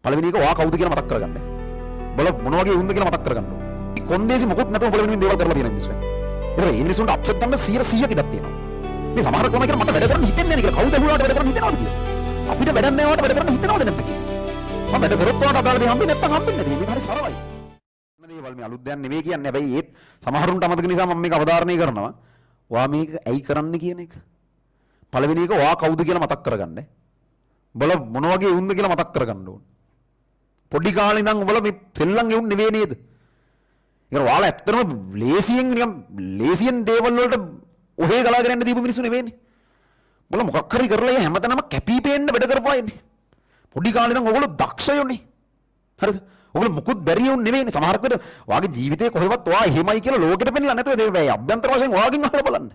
පළවෙනි එක ඔයා කවුද කියලා මතක් කරගන්න. බල මොන වගේ වුන්ද කියලා මතක් කරගන්න. මේ කොන්දේසි මොකුත් නැතුව පළවෙනි දේවල් කරලා තියෙන මිනිස්සු. ඒතර මේ මිනිස්සුන්ට අප්සෙට් ගන්න 100%ක් ඉඩක් තියෙනවා. මේ සමහර ක්‍රම කියලා මට වැඩ කරන්න හිතෙන්නේ නැහැ කියලා. කවුද හුණාට වැඩ කරන්න හිතනවද කියලා. අපිට වැඩක් නැහැ වට වැඩ කරන්න හිතනවද නැද්ද කියලා. මම වැඩ කරොත් ඔයාට අදාළ දේ හම්බෙන්නේ නැත්නම් හම්බෙන්නේ නැහැ. මේක හරි සරලයි. දේවල් මේ අලුත් දෙයක් නෙවෙයි කියන්නේ. හැබැයි ඒත් සමහරුන්ට අමතක නිසා මම මේක අවධාරණය කරනවා. ඔයා මේක ඇයි කරන්න කියන එක. පළවෙනි එක ඔයා කවුද කියලා මතක් කරගන්න. බල මොන වගේ වුන්ද කියලා මතක් කරගන්න ඕන. පොඩි කාලේ ඉඳන් උඹලා මේ සෙල්ලම් ගෙවුන් නෙවෙයි නේද? ඒක ඔයාලා ඇත්තටම ලේසියෙන් දේවල් වලට ඔහේ ගලාගෙන යන්න දීපු මිනිස්සු නෙවෙයිනේ. උඹලා මොකක් හරි කරලා ඒ හැමතැනම කැපිපේන්න වැඩ කරපුවායිනේ. පොඩි කාලේ ඉඳන් ඔයගොල්ලෝ දක්ෂයෝනේ. හරිද? ඔයගොල්ලෝ මුකුත් බැරි යුන් නෙවෙයිනේ. සමහරක් වෙලට ඔයාගේ ජීවිතේ කොහෙවත් ඔයා එහෙමයි කියලා ලෝකෙට පෙන්නලා නැතුව ඒ අභ්‍යන්තර වශයෙන් ඔයාගෙන් අහලා බලන්න.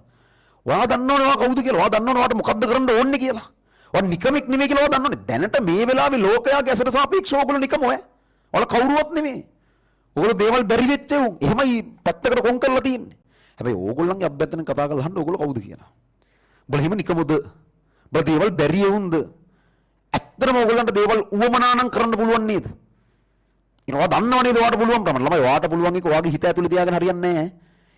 ඔයා දන්නවනේ ඔයා කවුද කියලා. ඔයා දන්නවනේ ඔයාට මොකද්ද කරන්න ඕනේ කියලා. ඔයා නිකමෙක් නෙමෙයි කියලා ඔයා දන්නවනේ. දැනට මේ වෙලාවේ ලෝකයාගේ ඇසට සාපේක්ෂව ඔයගොල්ලෝ නිකම ඔය. ඔයාලා කවුරුවත් නෙමෙයි. ඔයගොල්ලෝ දේවල් බැරි වෙච්ච උන්. එහෙමයි පැත්තකට කොන් කරලා තියෙන්නේ. හැබැයි ඕගොල්ලන්ගේ අභ්‍යන්තරෙන් කතා කරලා අහන්න ඕගොල්ලෝ කවුද කියලා. උඹලා එහෙම නිකමුද? උඹලා දේවල් බැරි වුන්ද? ඇත්තටම ඕගොල්ලන්ට දේවල් උවමනා නම් කරන්න පුළුවන් නේද? ඒවා දන්නව නේද ඔයාට පුළුවන් ප්‍රමාණ. ළමයි ඔයාට පුළුවන් එක ඔයාගේ හිත ඇතුලේ තියාගෙන හරියන්නේ නැහැ.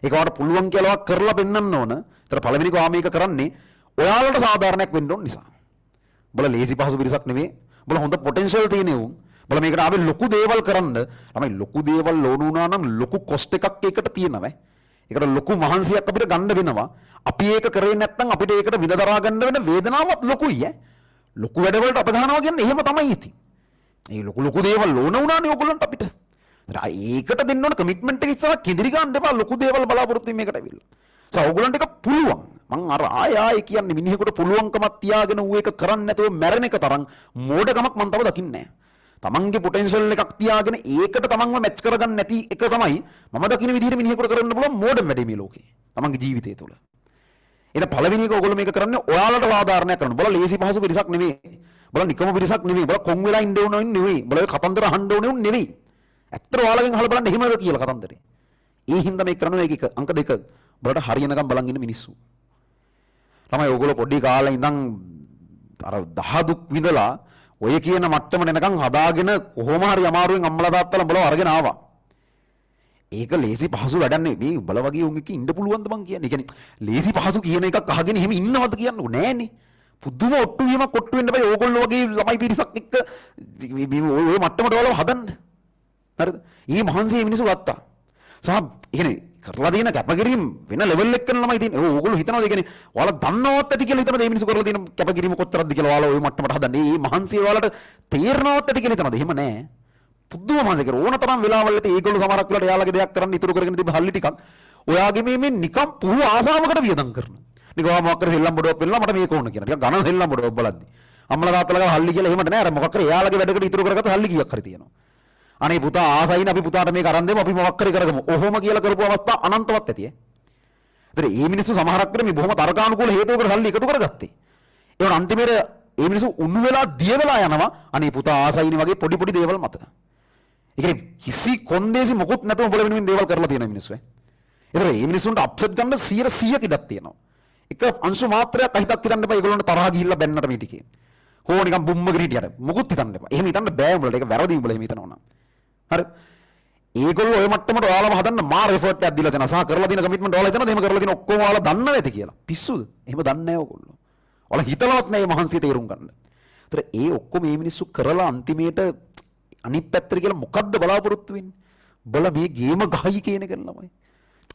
ඒක ඔයාට පුළුවන් කියලා ඔයා කරලා පෙන්නන්න ඕන. ඒතර පළවෙනි කොහා මේක කරන්නේ ඔයාලට සාධාරණයක් වෙන්න ඕන නිසා. උඹලා ලේසි පහසු පිරිසක් නෙමෙයි. උඹලා හොඳ පොටෙන්ෂල් තියෙන උන්. උඹලා මේකට ආවේ ලොකු දේවල් කරන්න. ළමයි ලොකු දේවල් ඕන වුණා නම් ලොකු කොස්ට් එකක් ඒකට තියෙනවා. ඒකට ලොකු මහන්සියක් අපිට ගන්න වෙනවා. අපි ඒක කරේ නැත්නම් අපිට ඒකට විඳ දරා ගන්න වෙන වේදනාවක් ලොකුයි ඈ. ලොකු වැඩ වලට අත ගන්නවා කියන්නේ එහෙම තමයි ඉතින්. ඒ ලොකු දේවල් ඕන වුණානේ ඔයගොල්ලන්ට අපිට. ඒකට දෙන්න ඕන කමිට්මන්ට් එක ඉස්සරහ කිඳිරි ගන්න එපා. ලොකු දේවල් බලාපොරොත්තු වෙන මේකට ඇවිල්ලා. ඔයගොල්ලන්ට ඒක පුළුවන්. මං අර ආයෙ කියන්නේ මිනිහෙකුට පුළුවන්කමක් තියාගෙන ඌ ඒක කරන්නේ නැතුව මැරෙන එක තරම් මෝඩකමක් මං තව දකින්නේ නැහැ. තමන්ගේ පොටෙන්ෂල් එකක් තියාගෙන ඒකට තමන්ව මැච් කරගන්න නැති එක තමයි මම දකින විදිහට මිනිහෙකුට කරන්න පුළුවන් මෝඩම් වැඩේ මේ ලෝකේ. තමන්ගේ ජීවිතය තුළ. එහෙනම් පළවෙනි එක ඔයගොල්ලෝ මේක කරන්නේ ඔයාලට සාධාරණයක් කරන්න. බලලා ලේසි පහසු පිරිසක් නෙමෙයි. බලලා නිකම පිරිසක් නෙමෙයි. බලලා කොන් වෙලා ඉන්න ඕන නෙමෙයි. බලලා කතන්දර අහන්න ඕනේ නෙමෙයි. ඇත්තට ඔයාලගෙන් අහලා බලන්න එහෙමද කියලා කතන්දරේ. ඒ හින්දා මේක කරනවා එක අංක දෙක. බලලා හරියනකම් බලන් ඉන්න මිනිස්සු. ළමයි ඔයගොල්ලෝ පොඩි කාලේ ඉඳන් අර දහ දුක් විඳලා ඔය කියන මට්ටම එනකන් හදාගෙන කොහොම හරි අමාරුවෙන් අම්මලා තාත්තලා උඹලව අරගෙන ආවා. ඒක ලේසි පහසු වැඩක් නෙවෙයි. මේ උඹලා වගේ උන් එක්ක ඉන්න පුළුවන්ද මං කියන්නේ. ඒ කියන්නේ ලේසි පහසු කියන එකක් අහගෙන එහෙම ඉන්නවද කියන්නකෝ නෑනේ. පුදුම ඔට්ටු වීමක් ඔට්ටු වෙන්න බෑ. ඕගොල්ලෝ වගේ ළමයි පිරිසක් එක්ක ඔය මට්ටමට වලව හදන්න. හරිද? ඊ මහන්සිය මිනිස්සු ගත්තා. සහ කියන්නේ කරලා තියෙන කැපකිරීම වෙන ලෙවල් එකක ළමයි තියෙන්නේ. ඕගොල්ලෝ හිතනවා ඒ කියන්නේ ඔයාලා දන්නවත් ඇති කියලා හිතනවා මේ මිනිස්සු කරලා තියෙන කැපකිරීම කොච්චරද කියලා ඔයාලා ওই මට්ටමට හදන්නේ. මේ මහන්සිය ඔයාලට තේරෙනවත් ඇති කියලා හිතනවාද? එහෙම නෑ. පුදුම මහන්සිය කර ඕන තරම් වෙලාවල් ඇති ඒගොල්ලෝ සමහරක් වෙලාවට එයාලගේ දෙයක් කරන්න ඉතුරු කරගෙන තිබ්බ හල්ලි ටිකක් ඔයාගේ මේ නිකම් පුහු ආසාවකට වියදම් කරනවා. නිකන් ඔයා මොකක් කර සෙල්ලම් බඩුවක් පෙන්නලා මට මේක ඕන කියන. ටිකක් ගණන් සෙල්ලම් බඩුවක් බලද්දි. අම්මලා තාත්තලා හල්ලි කියලා එහෙමද නෑ. අර මොකක් කර එයාලගේ වැඩකට ඉතුරු කරගත්ත හල්ලි කීයක් හරි තියෙනවා. අනේ පුතා ආසයින් අපි පුතාට මේක අරන් දෙමු අපි මොකක් හරි කරගමු. ඔහොම කියලා කරපු අවස්ථා අනන්තවත් ඇති ඈ. ඒතර මේ මිනිස්සු සමහරක් වෙලේ මේ බොහොම තර්කානුකූල හේතුවකට සල්ලි එකතු කරගත්තේ. ඒවන අන්තිමේට මේ මිනිස්සු උණු වෙලා දිය වෙලා යනවා. අනේ පුතා ආසයින් වගේ පොඩි දේවල් මත. ඒ කියන්නේ කිසි කොන්දේසි මොකුත් නැතුව උඹල වෙනුවෙන් දේවල් කරලා තියෙන මිනිස්සු ඈ. ඒතර මේ මිනිස්සුන්ට අප්සෙට් ගන්න 100% ඉඩක් තියෙනවා. එක අංශු මාත්‍රයක් අහිතක් හිතන්න එපා. ඒගොල්ලන්ට තරහ ගිහිල්ලා බැන්නට මේ ටිකේ. හෝ නිකන් බුම්මගෙන හිටියට මොකුත් හිතන්න එපා. එහෙම හිතන්න බෑ උඹලට. ඒක වැරදි උඹලා එහෙම හිතනවා නම්. හරි ඒගොල්ලෝ ඔය මට්ටමට ඔයාලම හදන්න මාර එෆර්ට් එකක් දීලා තියෙනවා. සහ කරලා තියෙන කමිට්මන්ට් ඔයාලා හිතනද එහෙම කරලා තියෙන ඔක්කොම ඔයාලා දන්නව ඇති කියලා. පිස්සුද? එහෙම දන්නේ නැහැ ඔයගොල්ලෝ. ඔයාලා හිතලවත් නැහැ මේ මහන්සිය තේරුම් ගන්න. ඒතර ඒ ඔක්කොම මේ මිනිස්සු කරලා අන්තිමේට අනිත් පැත්තට කියලා මොකද්ද බලාපොරොත්තු වෙන්නේ? බල මේ ගේම ගහයි කියන එක ළමයි.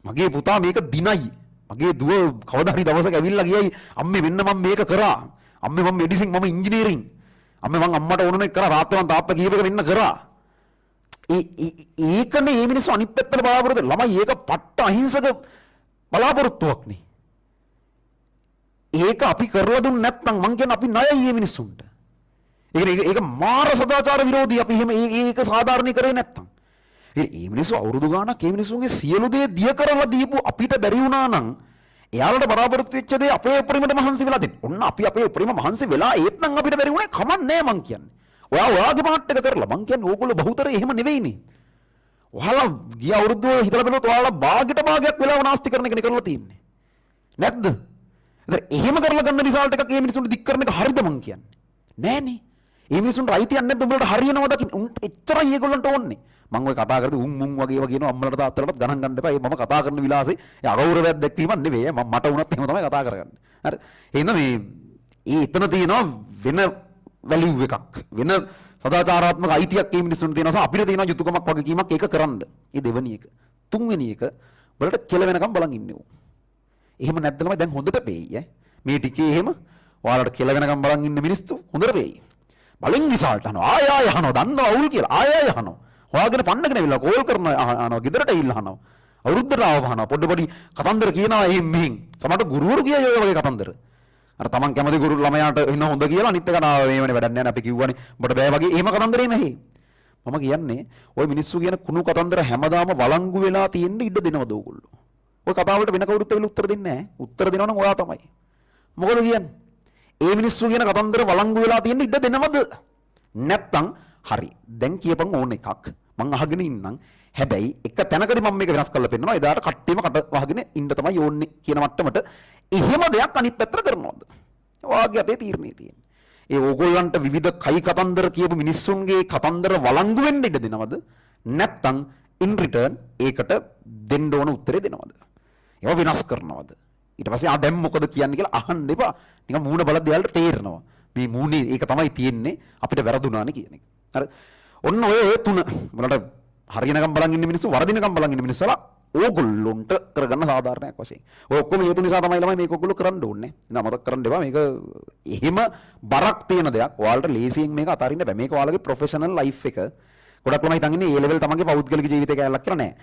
මගේ පුතා මේක දිනයි. මගේ දුව කවදා හරි දවසක ඇවිල්ලා ගියයි අම්මේ මෙන්න මම මේක කරා. අම්මේ මම මෙඩිසින් මම ඉංජිනේරින්. අම්මේ මම අම්මට ඕන එක කරා. රාත්‍රියන් තාත්තා කීප එක මෙන්න කරා. ඒකනේ මේ මිනිස්සු අනිත් පැත්තට බලාපොරොත්තු ළමයි ඒක පට්ට අහිංසක බලාපොරොත්තුවක් නේ. ඒක අපි කරලා දුන්න නැත්නම් මං කියන්නේ අපි ණයයි මේ මිනිස්සුන්ට. ඒක මාර සදාචාර විරෝධී අපි එහෙම ඒක සාධාරණී කරේ නැත්නම්. මේ මිනිස්සු අවුරුදු ගාණක් මේ මිනිස්සුන්ගේ සියලු දේ දිය කරලා දීපු අපිට බැරි වුණා නම් එයාලට බලාපොරොත්තු වෙච්ච දේ අපේ උපරිමයට මහන්සි වෙලා දෙන්න. ඔන්න අපි අපේ උපරිම මහන්සි වෙලා ඒත් නම් අපිට බැරි වුණේ කමන්නේ මං කියන්නේ. ඔයාගේ පාට් එක කරලා මං කියන්නේ ඕගොල්ලෝ බහුතරේ එහෙම නෙවෙයිනේ. ඔයාලා ගිය අවුරුද්ද හිතලා බලුවොත් ඔයාලා භාගයක් වෙලාව නාස්ති කරන එකනේ කරලා තියෙන්නේ. නැද්ද? ඒතර එහෙම කරලා ගන්න රිසල්ට් එකක් මේ මිනිස්සුන්ට දික් කරන එක හරිද මං කියන්නේ? නෑනේ. ඒ මිනිසුන්ට අයිතියක් නැද්ද උඹලට හරියනවද එච්චරයි ඒගොල්ලන්ට ඕනේ. මම ඔය කතා කරද්දී උන් වගේ වගේ කියනවා අම්මලට තාත්තලට ගණන් ගන්න එපා. මම කතා කරන විලාසේ අගෞරවයක් දැක්වීමක් නෙවෙයි. මට වුණත් එහෙම තමයි කතා කරගන්නේ. හරි. එහෙනම් මේ එතන තියෙනවා වෙන වැලියු එකක්. වෙන සදාචාරාත්මක අයිතියක් මේ මිනිසුන්ට තියෙනවා. අපිට තියෙනවා යුතුයකමක් වගකීමක් ඒක කරන්න. ඒ දෙවෙනි එක. තුන්වෙනි එක වලට කෙල වෙනකම් බලන් ඉන්නේ ඕ. එහෙම නැද්ද ළමයි දැන් හොඳට පෙයි ඈ. මේ ටිකේ එහෙම ඔයාලට කෙල වෙනකම් බලන් ඉන්න මිනිස්සු හොඳට පෙයි. බලෙන් විසාල්ට අහනවා ආය අහනවා දන්නවා අවුල් කියලා ආය අහනවා. හොයාගෙන පන්නගෙන ඇවිල්ලා කෝල් කරන අහනවා ගෙදරට ඇවිල්ලා අහනවා. අවුරුද්දට ආවම අහනවා පොඩ පොඩි කතන්දර කියනවා එහෙන් මෙහෙන්. සමහරට ගුරුවරු කියයි ඔය වගේ කතන්දර. අර තමන් කැමති ගුරු ළමයාට එන්න හොඳ කියලා අනිත් එක නා මේවනේ වැඩක් නැහැ අපි කිව්වනේ. ඔබට බෑ වගේ එහෙම කතන්දරේ නැහැ. මම කියන්නේ ওই මිනිස්සු කියන කුණු කතන්දර හැමදාම වළංගු වෙලා තියෙන්න ඉඩ දෙනවද ඕගොල්ලෝ? ඔය කතාවලට වෙන කවුරුත් ඇවිල්ලා උත්තර දෙන්නේ නැහැ. උත්තර දෙනවා නම් ඔයා තමයි. මොකද කියන්නේ? ඒ මිනිස්සු කියන කතන්දර වළංගු වෙලා තියෙන්න ඉඩ දෙනවද? නැත්තම් හරි. දැන් කියපන් ඕන එකක්. මං අහගෙන ඉන්නම්. හැබැයි එක තැනකදී මම මේක වෙනස් කරලා පෙන්නනවා. එදාට කට්ටියම කට වහගෙන ඉන්න තමයි ඕන්නේ කියන මට්ටමට එහෙම දෙයක් අනිත් පැත්තට කරනවද? ඔයාගේ අතේ තීරණේ තියෙන්නේ. ඒ ඕගොල්ලන්ට විවිධ කයි කතන්දර කියපු මිනිස්සුන්ගේ කතන්දර වළංගු වෙන්න ඉඩ දෙනවද? නැත්තම් in return ඒකට දෙන්න ඕන උත්තරේ දෙනවද? ඒවා වෙනස් කරනවද? ඊට පස්සේ ආ දැන් මොකද කියන්නේ කියලා අහන්න එපා. නිකන් මූණ බලද්දී යාළුවට තේරෙනවා. මේ මූණේ ඒක තමයි තියෙන්නේ අපිට වැරදුනානේ කියන එක. හරි. ඔන්න ඔය තුන වලට හරියනකම් බලන් ඉන්න මිනිස්සු වරදිනකම් බලන් ඉන්න මිනිස්සුලා ඕගොල්ලොන්ට කරගන්න සාධාරණයක් වශයෙන්. ඔය ඔක්කොම හේතු නිසා තමයි ළමයි මේක ඔයගොල්ලෝ කරන්න ඕනේ. නෑ මතක කරන්න එපා මේක එහෙම බරක් තියෙන දෙයක්. ඔයාලට ලේසියෙන් මේක අතාරින්න බෑ. මේක ඔයාලගේ ප්‍රොෆෙෂනල් ලයිෆ් එක. ගොඩක් ළමයි හිතන් ඉන්නේ A level තමන්ගේ පෞද්ගලික ජීවිතේ කැලලක් කියලා නෑ.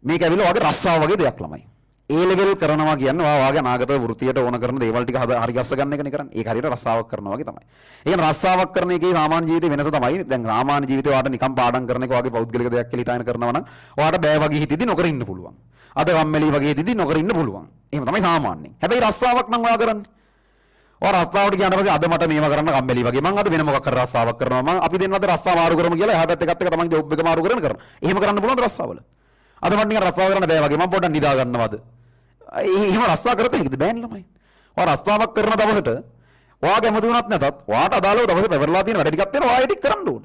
මේක ඇවිල්ලා ඔයාගේ රස්සාව වගේ දෙයක් ළමයි. A level කරනවා කියන්නේ ඔයාගේ අනාගත වෘත්තියට ඕන කරන දේවල් ටික හරි ගස්ස ගන්න එකනේ කරන්නේ. ඒක හරියට රස්සාවක් කරනවා වගේ තමයි. ඒ කියන්නේ රස්සාවක් කරන එකේ සාමාන්‍ය ජීවිතේ වෙනස තමයි. දැන් සාමාන්‍ය ජීවිතේ ඔයාට නිකන් පාඩම් කරන එක ඔයාගේ පෞද්ගලික දෙයක් කියලා හිතාගෙන කරනවා නම් ඔයාට බෑ වගේ හිතෙදි නොකර ඉන්න පුළුවන්. අද කම්මැලි වගේ හිතෙදි නොකර ඉන්න පුළුවන්. එහෙම තමයි සාමාන්‍යයෙන්. හැබැයි රස්සාවක් නම් ඔයා කරන්නේ. ඔයා රස්සාවට ගියාට පස්සේ අද මට මේව කරන්න කම්මැලි වගේ. මං අද වෙන මොකක් කර රස්සාවක් කරනවා. මං අපි දෙන්න අද රස්සාව මාරු කරමු කියලා එහා පැත්තේ එකත් එක තමන්ගේ ජොබ් එක මාරු කරන කරනවා. එහෙම කරන්න පුළුවන්ද රස්සාවල? අද මට නිකන් රස්සාව කරන්න බෑ වගේ. මං පොඩ්ඩක් නිදා ගන්නවද? එහෙම රස්සා කරත හැකිද? බෑනේ ළමයි. ඔයා රස්සාවක් කරන දවසට ඔයා කැමති වුණත් නැතත් ඔයාට අදාළව දවසේ පැවරලා තියෙන වැඩ ටිකක් තියෙනවා. ඔයා ඒක කරන්න ඕන.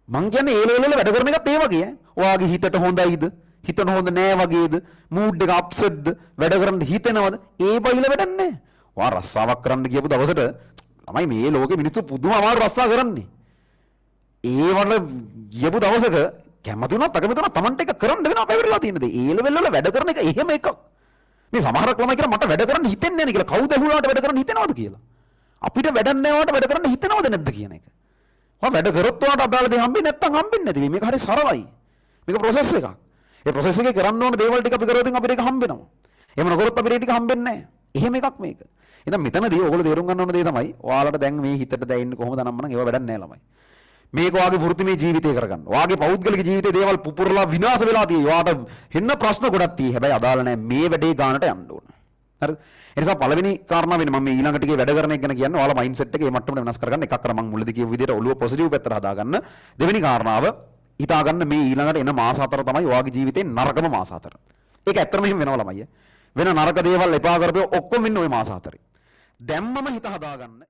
මං කියන්නේ ඒ ලෙවල් වල වැඩ කරන එකත් ඒ වගේ ඈ. ඔයාගේ හිතට හොඳයිද? හිතන හොඳ නෑ වගේද? මූඩ් එක අප්සෙට්ද? වැඩ කරන්න හිතෙනවද? ඒ බයිල වැඩක් නෑ. ඔයා රස්සාවක් කරන්න කියපු දවසට ළමයි මේ ලෝකෙ මිනිස්සු පුදුම අමාරු රස්සා කරන්නේ. ඒ වල ගියපු දවසක කැමති වුණත් අකමැති වුණත් Tamanට එක කරන්න වෙනවා පැවරලා තියෙන දේ. ඒ ලෙවල් වල වැඩ කරන එක එහෙම එකක්. මේ සමහරක් ළමයි කියන මට වැඩ කරන්න හිතෙන්නේ නැහැ නේ කියලා. කවුද ඇහුවාට වැඩ කරන්න හිතෙනවද කියලා? අපිට වැඩක් නැහැ වාට වැඩ කරන්න හිතෙනවද නැද්ද කියන එක. ඔයා වැඩ කරොත් වාට අදාළ දේ හම්බෙන්නේ නැත්නම් හම්බෙන්නේ නැති වෙයි. මේක හරි සරලයි. මේක ප්‍රොසෙස් එකක්. ඒ ප්‍රොසෙස් එකේ කරන්න ඕන දේවල් ටික අපි කරොත් අපිට ඒක හම්බෙනවා. එහෙම නොකරොත් අපිට ඒක හම්බෙන්නේ නැහැ. එහෙම එකක් මේක. එහෙනම් මෙතනදී ඔයගොල්ලෝ තේරුම් ගන්න ඕන දේ තමයි ඔයාලට දැන් මේ හිතට දැනෙන්නේ කොහොමද නම් මනම් ඒව වැඩක් නැහැ ළමයි. මේක ඔයාගේ වෘත්තිමය ජීවිතේ කරගන්න. ඔයාගේ පෞද්ගලික ජීවිතේ දේවල් පුපුරලා විනාශ වෙලා තියෙයි. ඔයාට හෙන්න ප්‍රශ්න ගොඩක් තියෙයි. හැබැයි අදාළ නැහැ මේ වැඩේ ගානට යන්න ඕන. හරිද? ඒ නිසා පළවෙනි කාරණා වෙන්නේ මම මේ ඊළඟ ටිකේ වැඩ කරන එක ගැන කියන්නේ ඔයාලා මයින්ඩ්සෙට් එක මේ මට්ටමට වෙනස් කරගන්න. එකක් අර මම මුලදී කියපු විදිහට ඔළුව පොසිටිව් පැත්තට හදාගන්න. දෙවෙනි කාරණාව හිතාගන්න මේ ඊළඟට එන මාස 4 තමයි ඔයාගේ ජීවිතේ නරකම මාස 4. ඒක ඇත්තටම එහෙම වෙනවා ළමයි. වෙන නරක දේවල් එපා කරපුවා ඔක්කොම ඉන්නේ ওই මාස 4. දැම්මම හිත හදාගන්න.